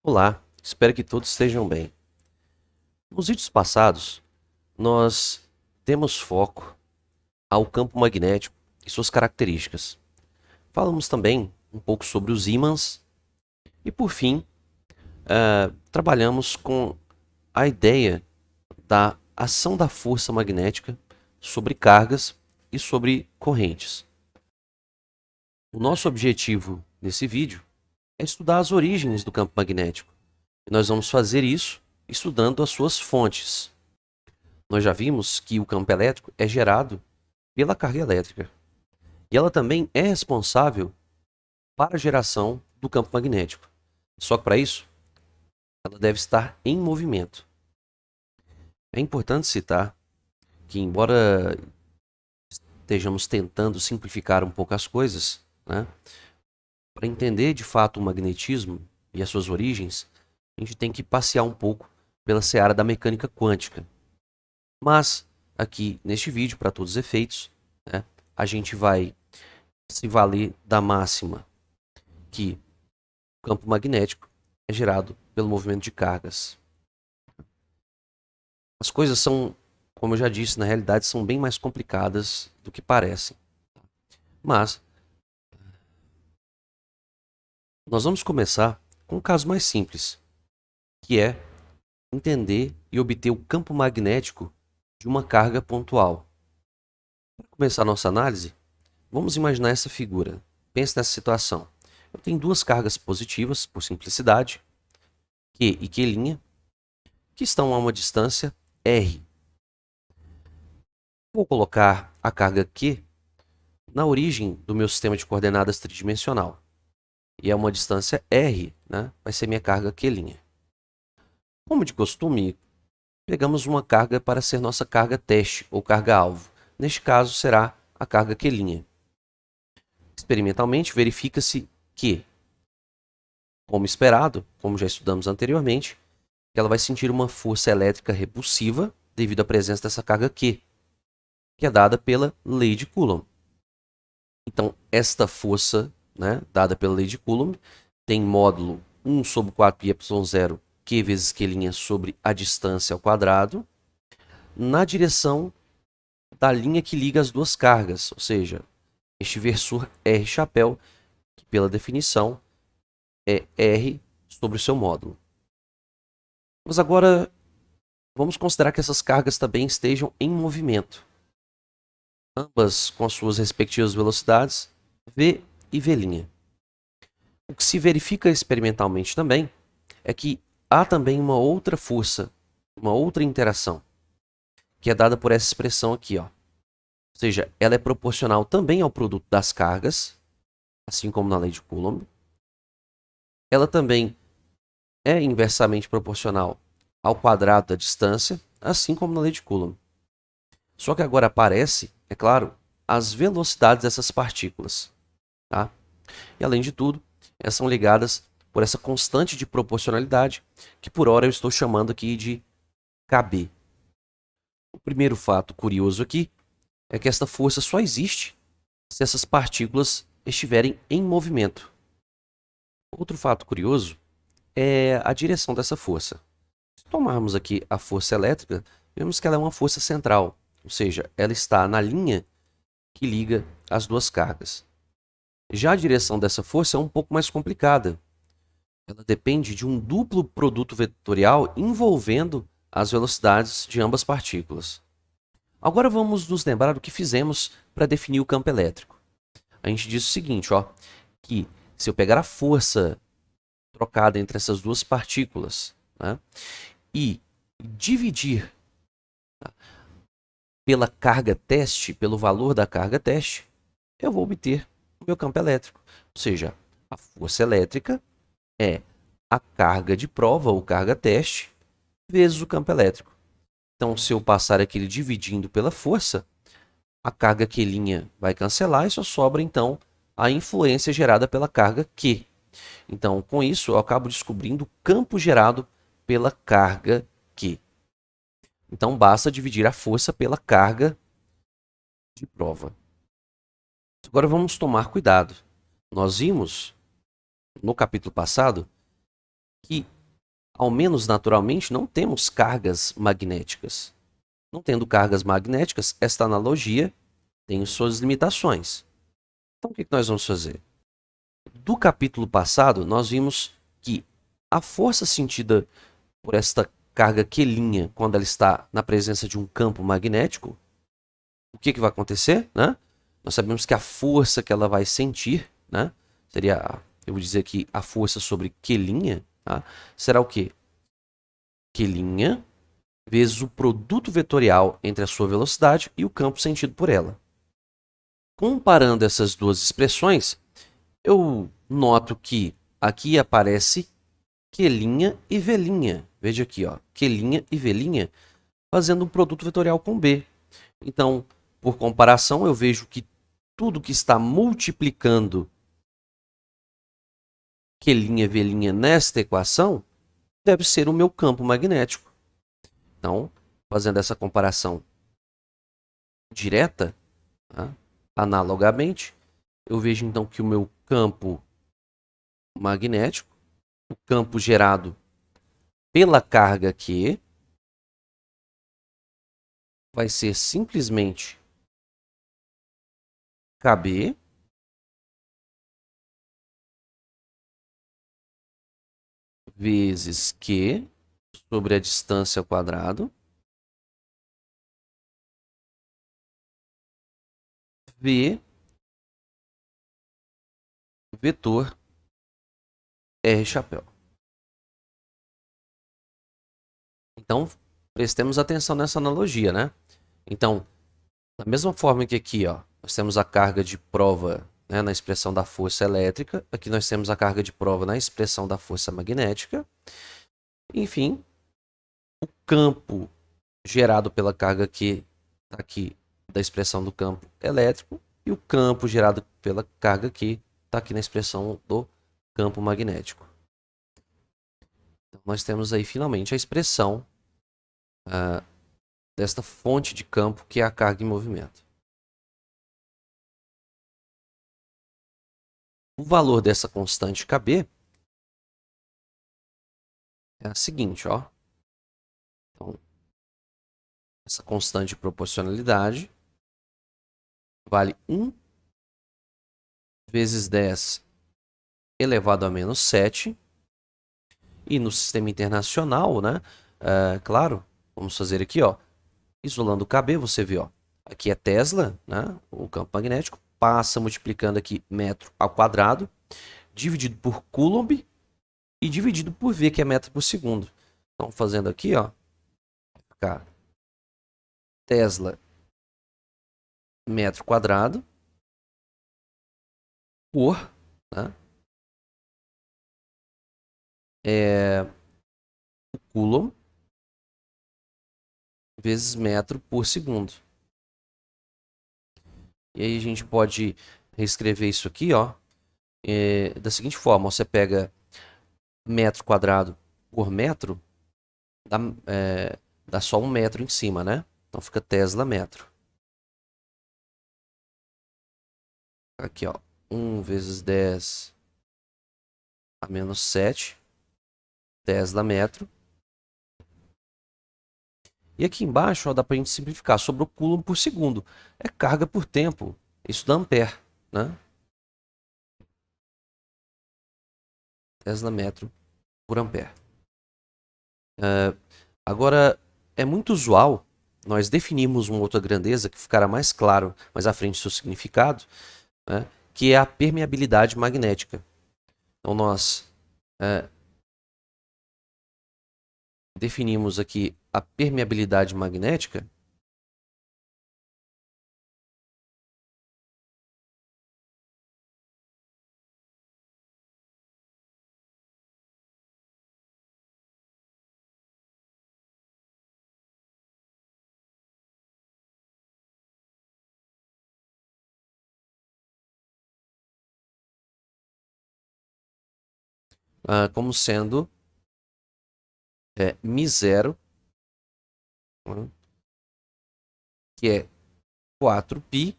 Olá, espero que todos estejam bem. Nos vídeos passados, nós demos foco ao campo magnético e suas características. Falamos também um pouco sobre os ímãs e, por fim, trabalhamos com a ideia da ação da força magnética sobre cargas e sobre correntes. O nosso objetivo nesse vídeo é estudar as origens do campo magnético. E nós vamos fazer isso estudando as suas fontes. Nós já vimos que o campo elétrico é gerado pela carga elétrica. E ela também é responsável para a geração do campo magnético. Só que para isso, ela deve estar em movimento. É importante citar que, embora estejamos tentando simplificar um pouco as coisas, né, para entender de fato o magnetismo e as suas origens, a gente tem que passear um pouco pela seara da mecânica quântica. Mas, aqui neste vídeo, para todos os efeitos, né, a gente vai se valer da máxima que o campo magnético é gerado pelo movimento de cargas. As coisas são, como eu já disse, na realidade são bem mais complicadas do que parecem. Mas nós vamos começar com um caso mais simples, que é entender e obter o campo magnético de uma carga pontual. Para começar a nossa análise, vamos imaginar essa figura. Pense nessa situação. Eu tenho duas cargas positivas, por simplicidade, Q e Q', que estão a uma distância R. Vou colocar a carga Q na origem do meu sistema de coordenadas tridimensional. E é uma distância R, né? Vai ser minha carga Q'. Como de costume, pegamos uma carga para ser nossa carga teste ou carga-alvo. Neste caso, será a carga Q'. Experimentalmente, verifica-se que, como esperado, como já estudamos anteriormente, ela vai sentir uma força elétrica repulsiva devido à presença dessa carga Q, que é dada pela lei de Coulomb. Então, esta força, né, dada pela lei de Coulomb, tem módulo 1 sobre 4πε0 Q vezes Q' sobre a distância ao quadrado, na direção da linha que liga as duas cargas, ou seja, este versor R chapéu, que pela definição é R sobre o seu módulo. Mas agora vamos considerar que essas cargas também estejam em movimento, ambas com as suas respectivas velocidades, v e v'. O que se verifica experimentalmente também é que há também uma outra força, uma outra interação, que é dada por essa expressão aqui, ó. Ou seja, ela é proporcional também ao produto das cargas, assim como na lei de Coulomb. Ela também é inversamente proporcional ao quadrado da distância, assim como na lei de Coulomb. Só que agora aparece, é claro, as velocidades dessas partículas. Tá? E além de tudo, elas são ligadas por essa constante de proporcionalidade, que por hora eu estou chamando aqui de Kb. O primeiro fato curioso aqui é que esta força só existe se essas partículas estiverem em movimento. Outro fato curioso é a direção dessa força. Se tomarmos aqui a força elétrica, vemos que ela é uma força central, ou seja, ela está na linha que liga as duas cargas. Já a direção dessa força é um pouco mais complicada. Ela depende de um duplo produto vetorial envolvendo as velocidades de ambas partículas. Agora vamos nos lembrar do que fizemos para definir o campo elétrico. A gente diz o seguinte, ó, que se eu pegar a força trocada entre essas duas partículas, né, e dividir, tá, pela carga teste, pelo valor da carga teste, eu vou obter o meu campo elétrico. Ou seja, a força elétrica é a carga de prova ou carga teste vezes o campo elétrico. Então, se eu passar aquele dividindo pela força, a carga Q' vai cancelar e só sobra, então, a influência gerada pela carga Q. Então, com isso, eu acabo descobrindo o campo gerado pela carga Q. Então, basta dividir a força pela carga de prova. Agora, vamos tomar cuidado. Nós vimos, no capítulo passado, que, ao menos naturalmente, não temos cargas magnéticas. Não tendo cargas magnéticas, esta analogia tem suas limitações. Então, o que nós vamos fazer? Do capítulo passado, nós vimos que a força sentida por esta carga Q', quando ela está na presença de um campo magnético, o que vai acontecer? Né? Nós sabemos que a força que ela vai sentir, né, seria, eu vou dizer aqui, a força sobre Q', tá? Será o quê? Q' vezes o produto vetorial entre a sua velocidade e o campo sentido por ela. Comparando essas duas expressões, eu noto que aqui aparece Q' e V'. Veja aqui, ó, Q' e V' fazendo um produto vetorial com B. Então, por comparação, eu vejo que tudo que está multiplicando Q', V' nesta equação deve ser o meu campo magnético. Então, fazendo essa comparação direta, tá? Analogamente, eu vejo então que o meu campo magnético, o campo gerado pela carga Q, vai ser simplesmente KB vezes Q sobre a distância ao quadrado V vetor R chapéu. Então, prestemos atenção nessa analogia, né? Então, da mesma forma que aqui, ó, nós temos a carga de prova, né, na expressão da força elétrica, aqui nós temos a carga de prova na expressão da força magnética. Enfim, o campo gerado pela carga Q está aqui da expressão do campo elétrico e o campo gerado pela carga Q está aqui na expressão do campo magnético. Então, nós temos aí finalmente a expressão desta fonte de campo que é a carga em movimento. O valor dessa constante KB é a seguinte, ó. Então, essa constante de proporcionalidade vale 1 vezes 10 elevado a menos 7. E no sistema internacional, né? Claro, vamos fazer aqui, ó. Isolando o KB, você vê, ó. Aqui é Tesla, né? O campo magnético. Passa multiplicando aqui metro ao quadrado, dividido por Coulomb e dividido por V, que é metro por segundo. Então, fazendo aqui, ó. Vai ficar Tesla metro quadrado por, né? Coulomb vezes metro por segundo. E aí a gente pode reescrever isso aqui, ó, da seguinte forma: você pega metro quadrado por metro, dá só 1 metro em cima, né? Então fica Tesla metro. Aqui, ó, 1 vezes 10 a menos 7, Tesla metro. E aqui embaixo, ó, dá para a gente simplificar. Sobrou Coulomb por segundo. É carga por tempo. Isso dá ampere, né? Tesla metro por ampere. Agora, é muito usual nós definirmos uma outra grandeza que ficará mais claro mais à frente do seu significado, né, que é a permeabilidade magnética. Então, nós definimos aqui a permeabilidade magnética como sendo μ0, que é 4π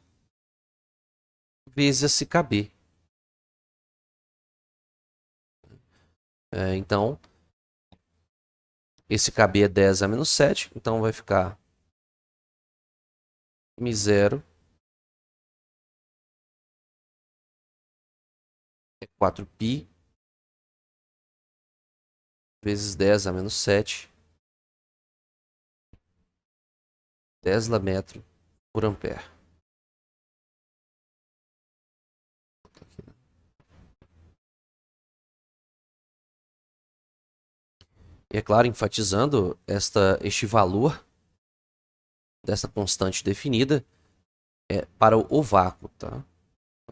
vezes esse kb. Então, Esse KB é 10 a menos 7, então vai ficar μ0 é 4π vezes 10 a menos 7 Tesla metro por ampere. E é claro, enfatizando este valor dessa constante definida é para o vácuo, tá?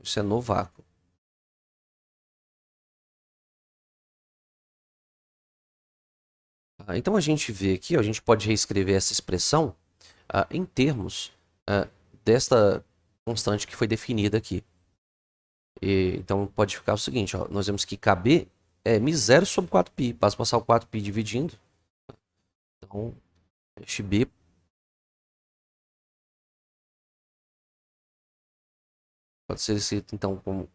Isso é no vácuo. Então a gente vê aqui, ó, a gente pode reescrever essa expressão em termos desta constante que foi definida aqui. Então pode ficar o seguinte, ó, nós vemos que KB é μ0 sobre 4π. Basta passar o 4π dividindo. Então, este B pode ser escrito então como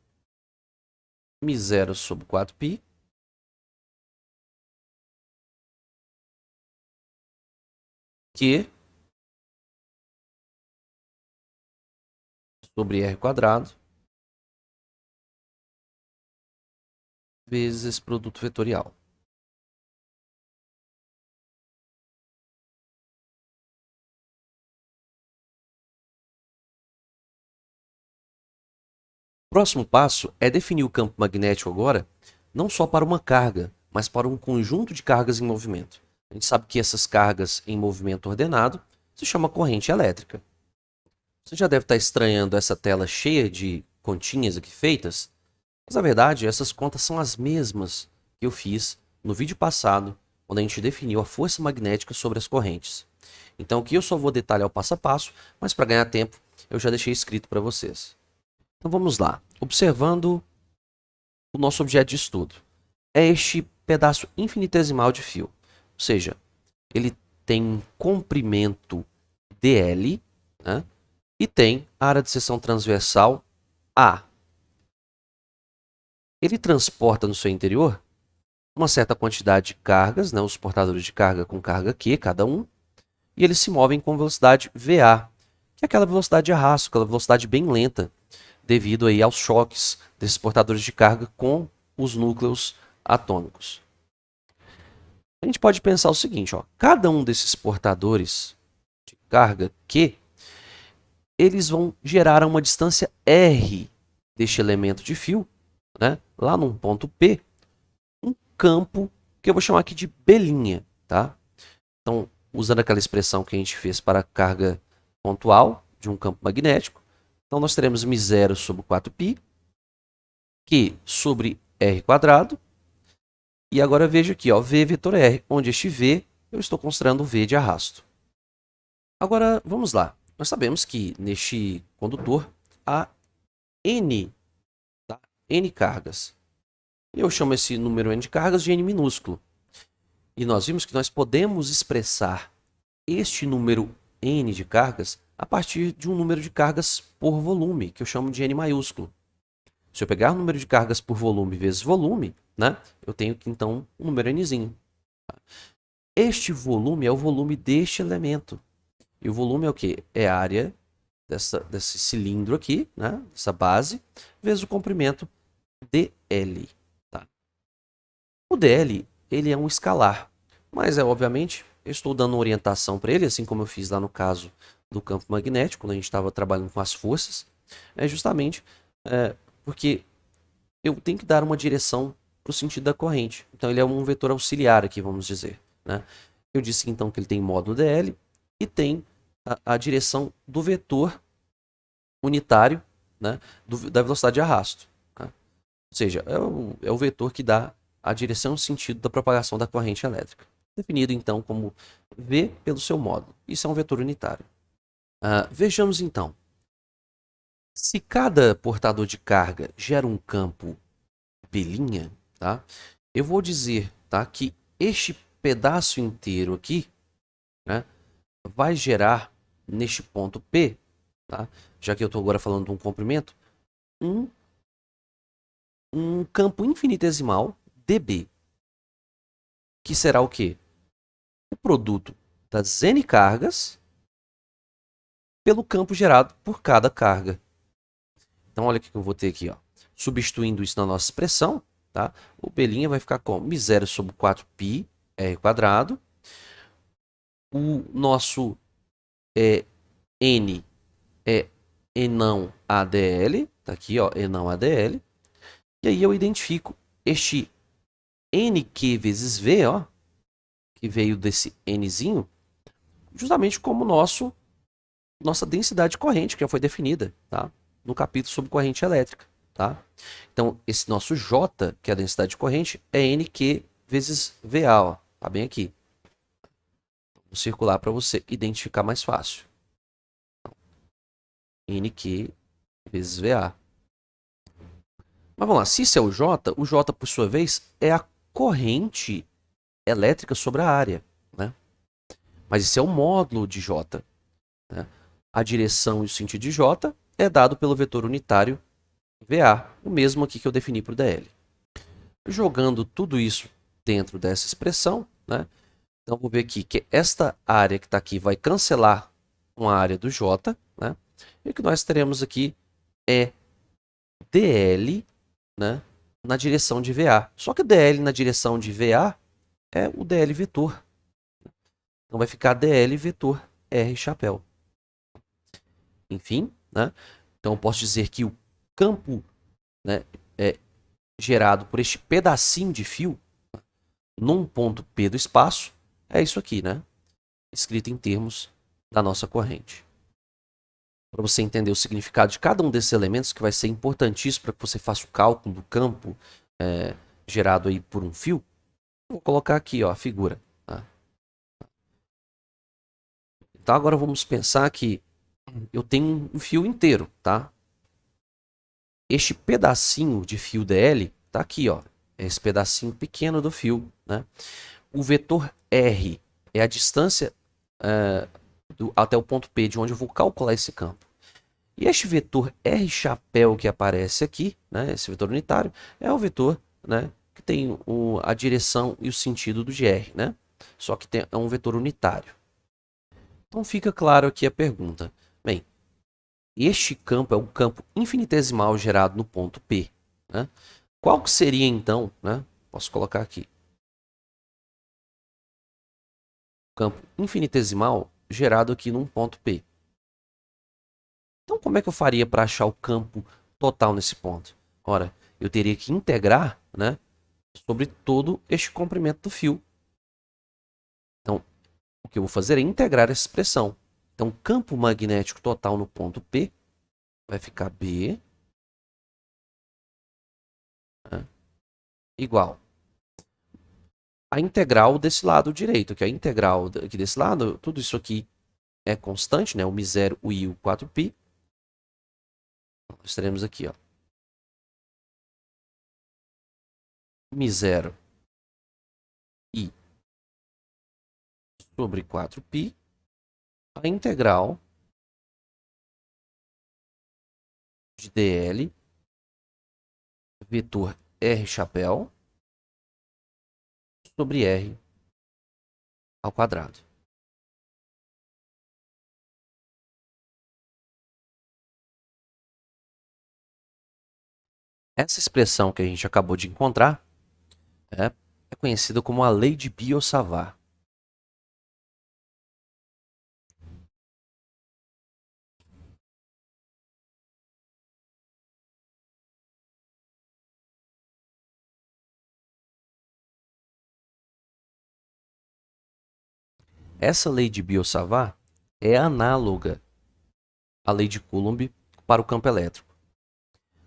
μ0 sobre 4π Q sobre R quadrado vezes produto vetorial. O próximo passo é definir o campo magnético agora, não só para uma carga, mas para um conjunto de cargas em movimento. A gente sabe que essas cargas em movimento ordenado se chama corrente elétrica. Você já deve estar estranhando essa tela cheia de continhas aqui feitas, mas na verdade essas contas são as mesmas que eu fiz no vídeo passado, onde a gente definiu a força magnética sobre as correntes. Então aqui eu só vou detalhar o passo a passo, mas para ganhar tempo eu já deixei escrito para vocês. Então vamos lá, observando o nosso objeto de estudo. É este pedaço infinitesimal de fio, ou seja, ele tem um comprimento dl, né? E tem área de seção transversal A. Ele transporta no seu interior uma certa quantidade de cargas, né, os portadores de carga com carga Q, cada um, e eles se movem com velocidade VA, que é aquela velocidade de arrasto, aquela velocidade bem lenta, devido aí aos choques desses portadores de carga com os núcleos atômicos. A gente pode pensar o seguinte, ó, cada um desses portadores de carga Q, eles vão gerar uma distância R deste elemento de fio, né, lá num ponto P, um campo que eu vou chamar aqui de B', tá? Então, usando aquela expressão que a gente fez para a carga pontual de um campo magnético, então nós teremos μ0 sobre 4π, Q sobre R quadrado, e agora veja aqui, ó, V vetor R, onde este V, eu estou considerando o V de arrasto. Agora, vamos lá. Nós sabemos que neste condutor há N, tá? N cargas. Eu chamo esse número N de cargas de N minúsculo. E nós vimos que nós podemos expressar este número N de cargas a partir de um número de cargas por volume, que eu chamo de N maiúsculo. Se eu pegar o número de cargas por volume vezes volume, né, eu tenho que então um número Nzinho. Este volume é o volume deste elemento. E o volume é o quê? É a área desse cilindro aqui, né, dessa base, vezes o comprimento dl. Tá? O dl ele é um escalar, mas obviamente eu estou dando orientação para ele, assim como eu fiz lá no caso do campo magnético, quando a gente estava trabalhando com as forças, justamente porque eu tenho que dar uma direção para o sentido da corrente. Então ele é um vetor auxiliar aqui, vamos dizer. Né? Eu disse então que ele tem módulo dl e tem a direção do vetor unitário, né, da velocidade de arrasto. Né? Ou seja, é o vetor que dá a direção e o sentido da propagação da corrente elétrica. Definido então como V pelo seu módulo. Isso é um vetor unitário. Vejamos então. Se cada portador de carga gera um campo B', tá? Eu vou dizer, tá, que este pedaço inteiro aqui, né, vai gerar neste ponto P, tá? Já que eu estou agora falando de um comprimento, um campo infinitesimal dB, que será o quê? produto das n cargas pelo campo gerado por cada carga. Então, olha o que eu vou ter aqui, ó. Substituindo isso na nossa expressão, tá? O B' vai ficar como μ0 sobre 4π r quadrado. O nosso n é enão ADL, tá aqui, ó, enão ADL. E aí eu identifico este nq vezes v, ó, que veio desse nzinho, justamente como nossa densidade corrente, que já foi definida, tá? No capítulo sobre corrente elétrica, tá? Então, esse nosso J, que é a densidade corrente, é nq vezes VA, ó, tá bem aqui. Vou circular para você identificar mais fácil. nq vezes VA. Mas vamos lá, se isso é o J, por sua vez, é a corrente elétrica sobre a área, né? Mas isso é o módulo de J, né? A direção e o sentido de J é dado pelo vetor unitário VA, o mesmo aqui que eu defini para o DL. Jogando tudo isso dentro dessa expressão, né? Então, vou ver aqui que esta área que está aqui vai cancelar com a área do J, né? E o que nós teremos aqui é DL, né, na direção de VA. Só que DL na direção de VA é o DL vetor. Então, vai ficar DL vetor R chapéu. Enfim, né? Então, eu posso dizer que o campo, né, gerado por este pedacinho de fio num ponto P do espaço é isso aqui, né? Escrito em termos da nossa corrente. Para você entender o significado de cada um desses elementos, que vai ser importantíssimo para que você faça o cálculo do campo gerado aí por um fio, vou colocar aqui, ó, a figura. Tá? Então, agora vamos pensar que eu tenho um fio inteiro, tá? Este pedacinho de fio DL está aqui, ó. Esse pedacinho pequeno do fio, né? O vetor R é a distância até o ponto P, de onde eu vou calcular esse campo. E este vetor R chapéu que aparece aqui, né, esse vetor unitário, é o vetor, né, que tem a direção e o sentido do de R, né? Só que é um vetor unitário. Então fica claro aqui a pergunta. Bem, este campo é um campo infinitesimal gerado no ponto P, né? Qual que seria então, né? Posso colocar aqui. Campo infinitesimal gerado aqui num ponto P. Então, como é que eu faria para achar o campo total nesse ponto? Ora, eu teria que integrar, né, sobre todo este comprimento do fio. Então, o que eu vou fazer é integrar essa expressão. Então, campo magnético total no ponto P vai ficar B, né, igual a integral desse lado direito, que é a integral aqui desse lado, tudo isso aqui é constante, né, o μ0, o i, o 4π. Nós teremos aqui, ó, μ0 i sobre 4π, a integral de dl vetor R chapéu sobre R ao quadrado. Essa expressão que a gente acabou de encontrar é conhecida como a lei de Biot-Savart. Essa lei de Biot-Savart é análoga à lei de Coulomb para o campo elétrico.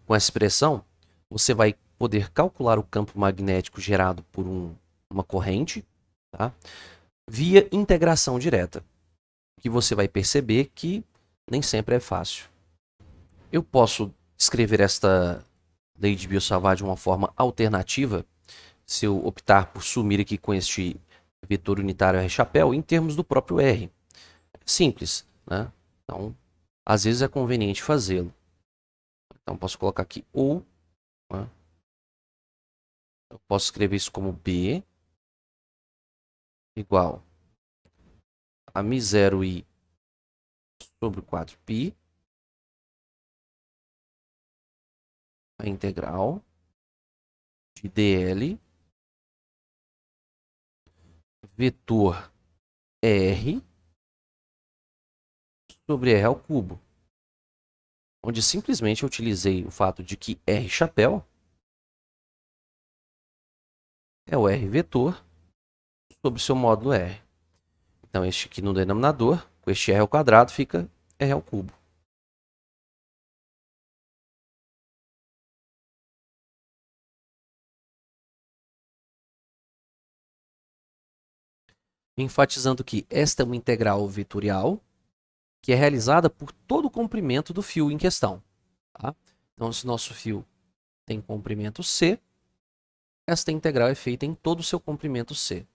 Com essa expressão, você vai poder calcular o campo magnético gerado por uma corrente, tá, via integração direta, que você vai perceber que nem sempre é fácil. Eu posso escrever esta lei de Biot-Savart de uma forma alternativa, se eu optar por sumir aqui com este vetor unitário R chapéu em termos do próprio R. Simples, né? Então, às vezes é conveniente fazê-lo. Então, posso colocar aqui ou, né? Eu posso escrever isso como B igual a μ0i sobre o quadro π, a integral de dl vetor r sobre r ao cubo, onde simplesmente eu utilizei o fato de que r chapéu é o r vetor sobre seu módulo r. Então, este aqui no denominador, com este r ao quadrado, fica r ao cubo. Enfatizando que esta é uma integral vetorial, que é realizada por todo o comprimento do fio em questão. Tá? Então, se nosso fio tem comprimento C, esta integral é feita em todo o seu comprimento C.